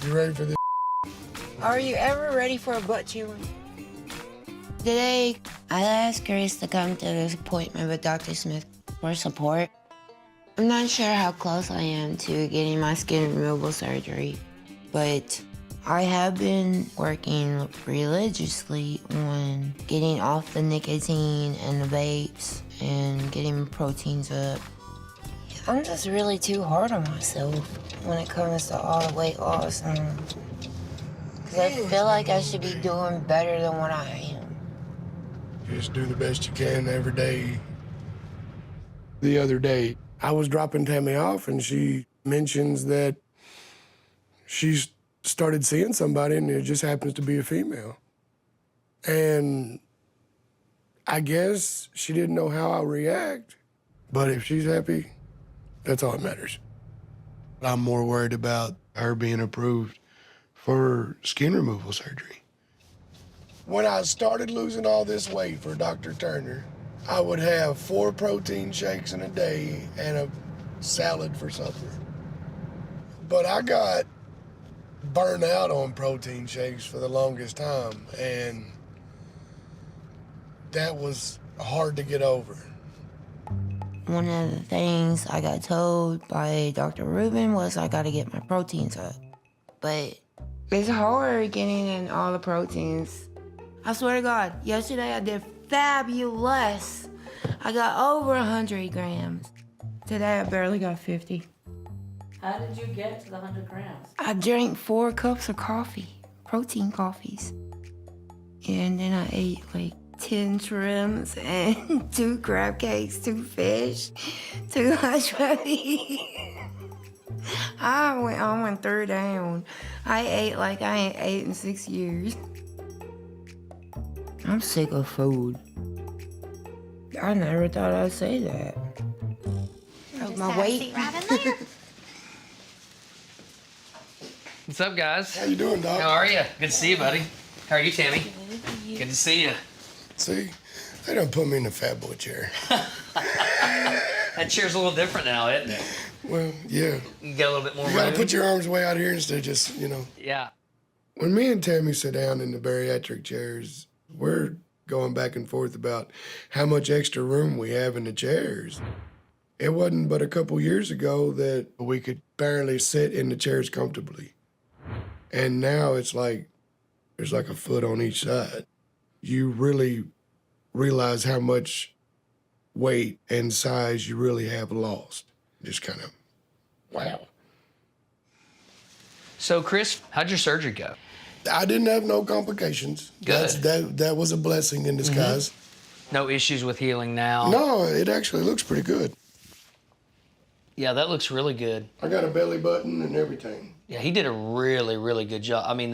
You ready for this? Are you ever ready for a butt chewing? Today, I asked Chris to come to this appointment with Dr. Smith for support. I'm not sure how close I am to getting my skin removal surgery, but I have been working religiously on getting off the nicotine and the vapes and getting proteins up. I'm just really too hard on myself when it comes to all the weight loss. Because I feel like I should be doing better than what I am. Just do the best you can every day. The other day, I was dropping Tammy off, and she mentions that she's started seeing somebody, and it just happens to be a female. And I guess she didn't know how I'll react, but if she's happy, that's all that matters. I'm more worried about her being approved for skin removal surgery. When I started losing all this weight for Dr. Turner, I would have 4 protein shakes in a day and a salad for supper. But I got burned out on protein shakes for the longest time, and that was hard to get over. One of the things I got told by Dr. Rubin was I gotta get my proteins up. But it's hard getting in all the proteins. I swear to God, yesterday I did fabulous. I got over 100 grams. Today I barely got 50. How did you get to the 100 grams? I drank 4 cups of coffee, protein coffees. And then I ate like 10 shrimps and 2 crab cakes, 2 fish, 2 hush puppies. I went third down. I ate like I ain't ate in 6 years. I'm sick of food. I never thought I'd say that. Oh, my weight. What's up, guys? How you doing, Doc? How are you? Good to see you, buddy. How are you, Tammy? Good to see you. See, they done put me in the fat boy chair. That chair's a little different now, isn't it? Well, yeah. You got a little bit more You room. gotta put your arms way out here instead of just, you know. Yeah. When me and Tammy sit down in the bariatric chairs, we're going back and forth about how much extra room we have in the chairs. It wasn't but a couple years ago that we could barely sit in the chairs comfortably. And now it's like there's like a foot on each side. You really realize how much weight and size you really have lost. Just kind of, wow. So, Chris, how'd your surgery go? I didn't have no complications. Good. That was a blessing in disguise. No issues with healing now? No, it actually looks pretty good. Yeah, that looks really good. I got a belly button and everything. Yeah, he did a really, really good job. I mean,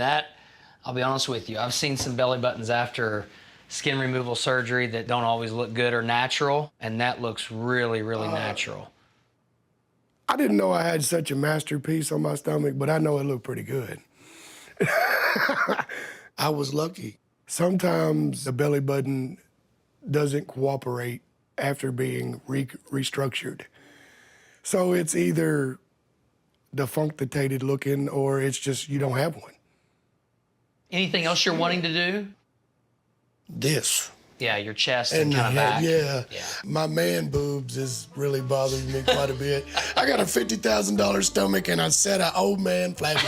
I'll be honest with you, I've seen some belly buttons after skin removal surgery that don't always look good or natural, and that looks really, really natural. I didn't know I had such a masterpiece on my stomach, but I know it looked pretty good. I was lucky. Sometimes the belly button doesn't cooperate after being restructured. So it's either defunctated looking or it's just you don't have one. Anything else you're wanting to do? This. Yeah, your chest and kind of the back. head, yeah. My man boobs is really bothering me quite a bit. I got a $50,000 stomach and I said an old man flabby.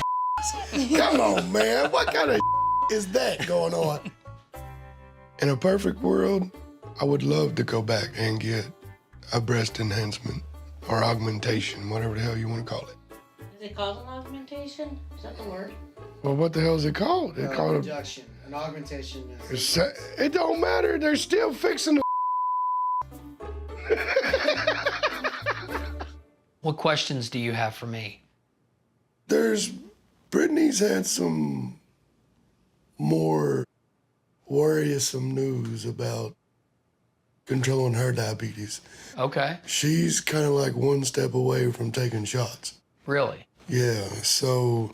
Come on, man. What kind of is that going on? In a perfect world, I would love to go back and get a breast enhancement or augmentation, whatever the hell you want to call it. Is it called an augmentation? Is that the word? Well, what the hell is it called? They call it reduction. An augmentation is... It don't matter. They're still fixing the What questions do you have for me? Brittany's had some more worrisome news about controlling her diabetes. Okay. She's kind of like one step away from taking shots. Really? Yeah, so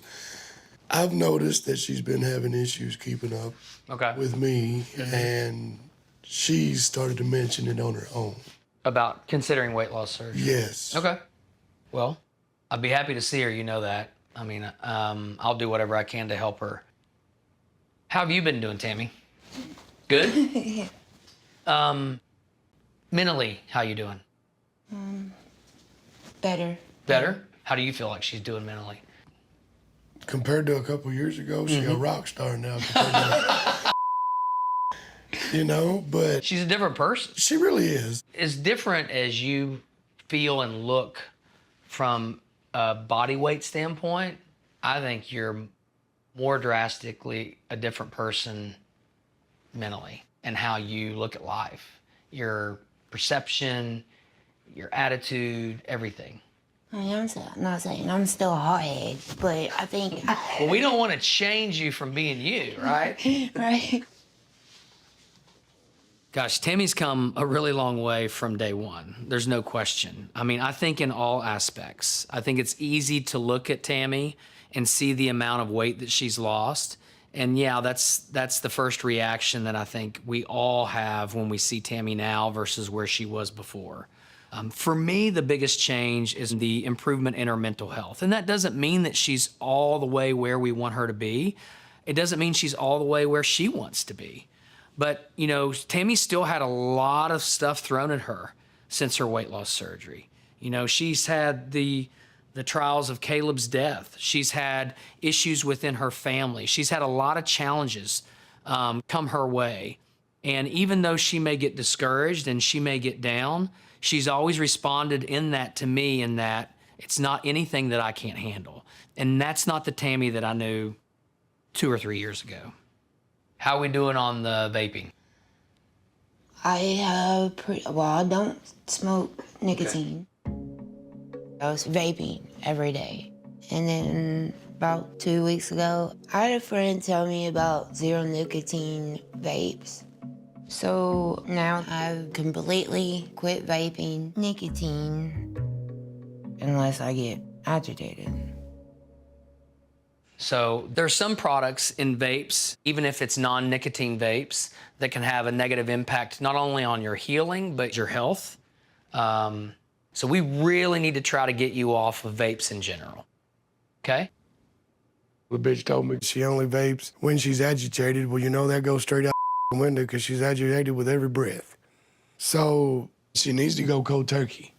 I've noticed that she's been having issues keeping up with me, and she started to mention it on her own. About considering weight loss surgery? Yes. Okay. Well, I'd be happy to see her, you know that. I mean, I'll do whatever I can to help her. How have you been doing, Tammy? Good? Mentally, how you doing? Better. Better? How do you feel like she's doing mentally? Compared to a couple years ago, she's a rock star now. To, you know, but She's a different person. she really is. As different as you feel and look from a body weight standpoint, I think you're more drastically a different person mentally and how you look at life, your perception, your attitude, everything. I mean, I'm not saying I'm still a hothead, but I think... Well, we don't want to change you from being you, right? Right. Gosh, Tammy's come a really long way from day one. There's no question. I mean, I think in all aspects. I think it's easy to look at Tammy and see the amount of weight that she's lost. And yeah, that's the first reaction that I think we all have when we see Tammy now versus where she was before. For me, the biggest change is the improvement in her mental health. And that doesn't mean that she's all the way where we want her to be. It doesn't mean she's all the way where she wants to be. But, you know, Tammy still had a lot of stuff thrown at her since her weight loss surgery. You know, she's had the trials of Caleb's death. She's had issues within her family. She's had a lot of challenges come her way. And even though she may get discouraged and she may get down, she's always responded in that to me in that it's not anything that I can't handle. And that's not the Tammy that I knew 2 or 3 years ago. How are we doing on the vaping? I have I don't smoke nicotine. I was vaping every day. And then about 2 weeks ago, I had a friend tell me about zero nicotine vapes. So now I've completely quit vaping nicotine unless I get agitated. So there's some products in vapes, even if it's non-nicotine vapes, that can have a negative impact not only on your healing, but your health. So we really need to try to get you off of vapes in general, okay? The bitch told me she only vapes when she's agitated. Well, you know, that goes straight out the window because she's agitated with every breath. So she needs to go cold turkey.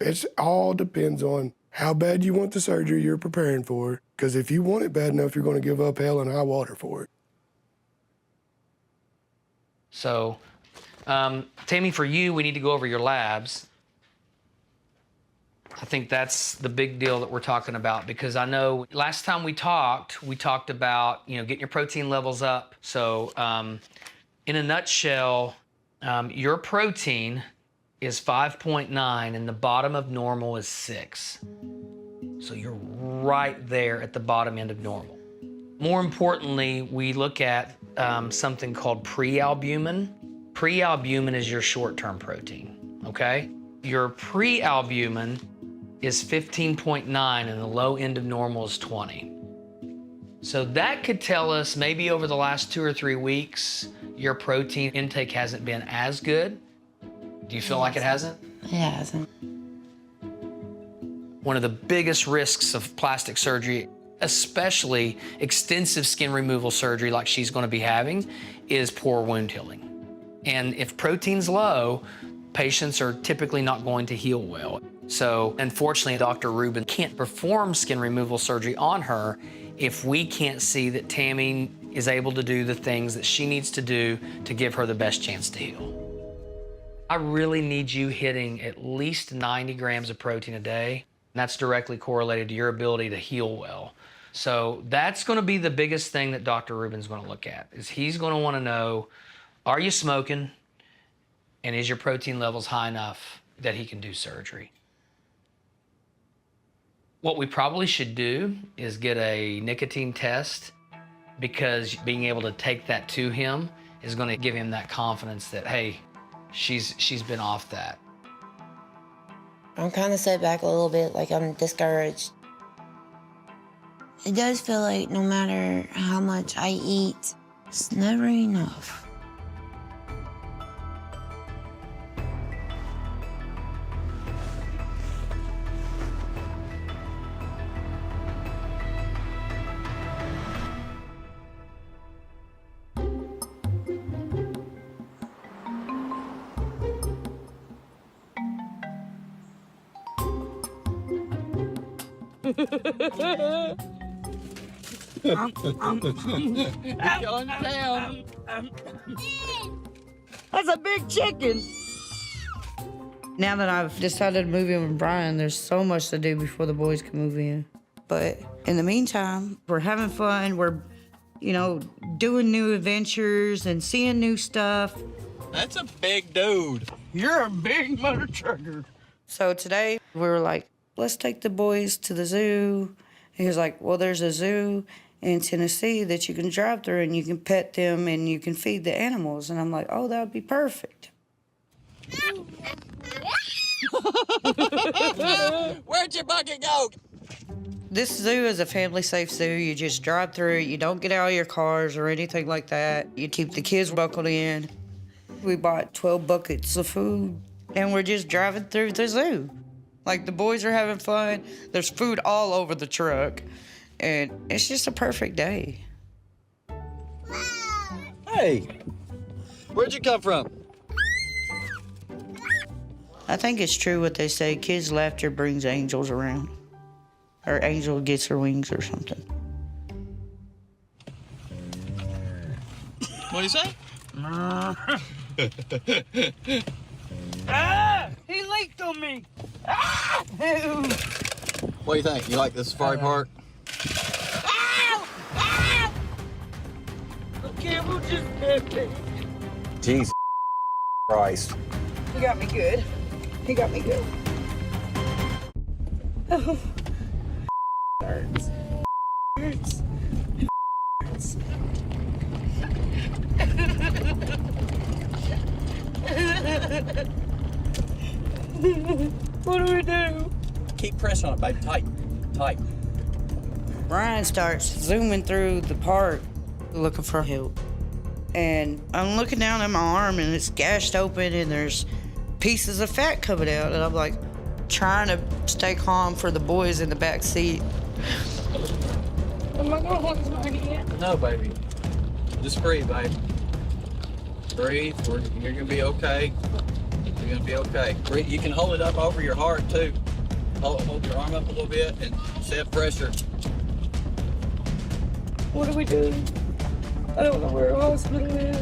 It all depends on how bad you want the surgery you're preparing for, because if you want it bad enough, you're going to give up hell and high water for it. So, Tammy, for you, we need to go over your labs. I think that's the big deal that we're talking about, because I know last time we talked about, you know, getting your protein levels up. So, in a nutshell, your protein is 5.9 and the bottom of normal is 6. So you're right there at the bottom end of normal. More importantly, we look at something called prealbumin. Prealbumin is your short-term protein, okay? Your prealbumin is 15.9 and the low end of normal is 20. So that could tell us maybe over the last 2 or 3 weeks, your protein intake hasn't been as good. Do you feel like it hasn't? It hasn't. One of the biggest risks of plastic surgery, especially extensive skin removal surgery like she's going to be having, is poor wound healing. And if protein's low, patients are typically not going to heal well. So unfortunately, Dr. Rubin can't perform skin removal surgery on her if we can't see that Tammy is able to do the things that she needs to do to give her the best chance to heal. I really need you hitting at least 90 grams of protein a day. And that's directly correlated to your ability to heal well. So that's going to be the biggest thing that Dr. Rubin's going to look at, is he's going to want to know, are you smoking? And is your protein levels high enough that he can do surgery? What we probably should do is get a nicotine test, because being able to take that to him is going to give him that confidence that, hey, she's been off that. I'm kind of set back a little bit, like I'm discouraged. It does feel like no matter how much I eat, it's never enough. That's a big chicken. Now that I've decided to move in with Brian, there's so much to do before the boys can move in. But in the meantime, we're having fun. We're, you know, doing new adventures and seeing new stuff. That's a big dude. You're a big mother trucker. So today we were like, let's take the boys to the zoo. He was like, well, there's a zoo in Tennessee that you can drive through and you can pet them and you can feed the animals. And I'm like, oh, that would be perfect. Where'd your bucket go? This zoo is a family-safe zoo. You just drive through it. You don't get out of your cars or anything like that. You keep the kids buckled in. We bought 12 buckets of food, and we're just driving through the zoo. Like, the boys are having fun. There's food all over the truck, and it's just a perfect day. Hey, where'd you come from? I think it's true what they say, kids' laughter brings angels around. Or angel gets her wings or something. What do you say? Ah! He leaked on me! Ah! What do you think? You like the safari park? Ow! Ow! The camel just bit me. Jesus Christ. He got me good. He got me good. Oh. Hurts. Hurts. Hurts. What do we do? Keep pressing on it, baby. Tight. Tight. Brian starts zooming through the park looking for help. And I'm looking down at my arm and it's gashed open and there's pieces of fat coming out. And I'm like trying to stay calm for the boys in the back seat. Am I gonna hold my hand? No, baby. Just breathe, baby. Breathe. You're gonna be okay. You're gonna be okay. Breathe. You can hold it up over your heart too. Hold your arm up a little bit and set pressure. What do we do? I don't know where a hospital is.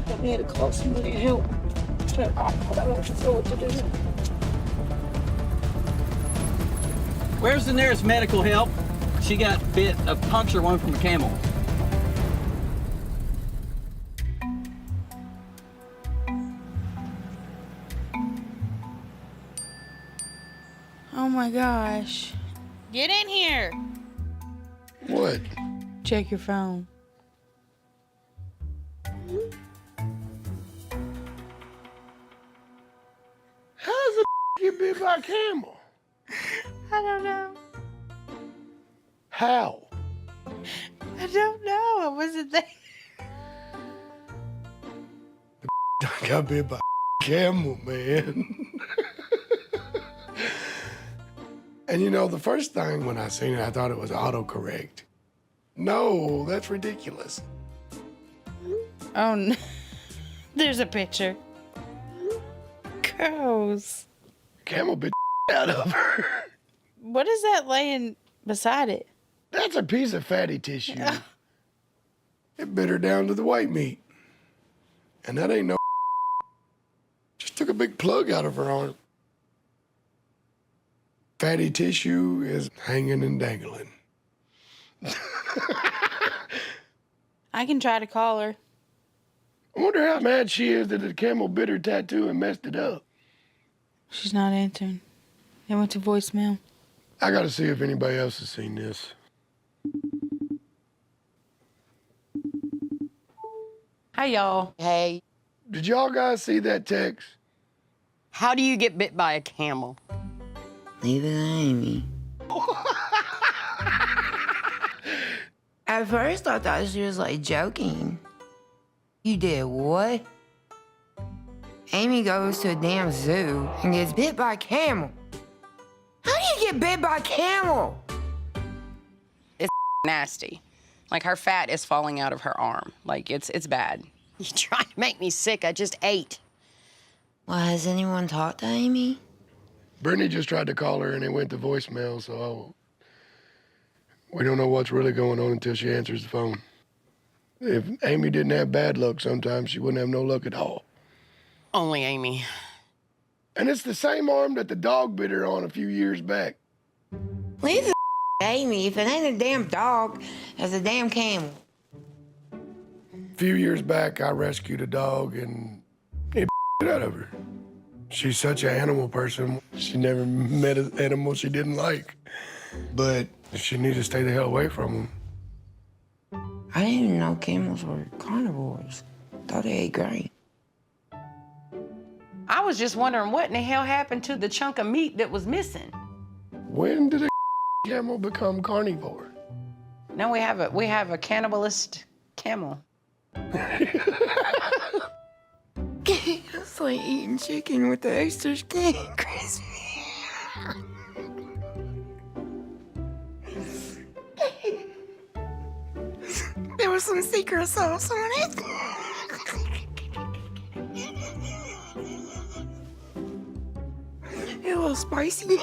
I need to call somebody to help. I don't know what to do. Where's the nearest medical help? She got bit a puncture wound from a camel. Oh my gosh. Get in here. What? Check your phone. How's the get bit by a camel? I don't know. How? I don't know. I wasn't there. I got bit by a camel, man. And you know, the first thing when I seen it, I thought it was autocorrect. No, that's ridiculous. Oh, no. There's a picture. Gross. Camel bit out of her. What is that laying beside it? That's a piece of fatty tissue. It bit her down to the white meat. And that ain't no just took a big plug out of her arm. Fatty tissue is hanging and dangling. I can try to call her. I wonder how mad she is that the camel bit her tattoo and messed it up. She's not answering. It went to voicemail. I gotta see if anybody else has seen this. Hi, y'all. Hey, Did y'all guys see that text? how do you get bit by a camel? Leave it to Amy. At first, I thought she was like joking. You did what? Amy goes to a damn zoo and gets bit by a camel. How do you get bit by a camel? It's nasty. Like her fat is falling out of her arm. Like it's bad. You're trying to make me sick. I just ate. Well, has anyone talked to Amy? Brittany just tried to call her and it went to voicemail, so we don't know what's really going on until she answers the phone. If Amy didn't have bad luck sometimes, she wouldn't have no luck at all. Only Amy. And it's the same arm that the dog bit her on a few years back. Leave the Amy. If it ain't a damn dog, it's a damn camel. A few years back, I rescued a dog and it out of her. She's such an animal person. She never met an animal she didn't like. But she needs to stay the hell away from them. I didn't even know camels were carnivores. Thought they ate grain. I was just wondering what in the hell happened to the chunk of meat that was missing. When did a camel become carnivore? Now we have a cannibalist camel. It's like eating chicken with the extra skin crispy. There was some secret sauce on it. It was spicy.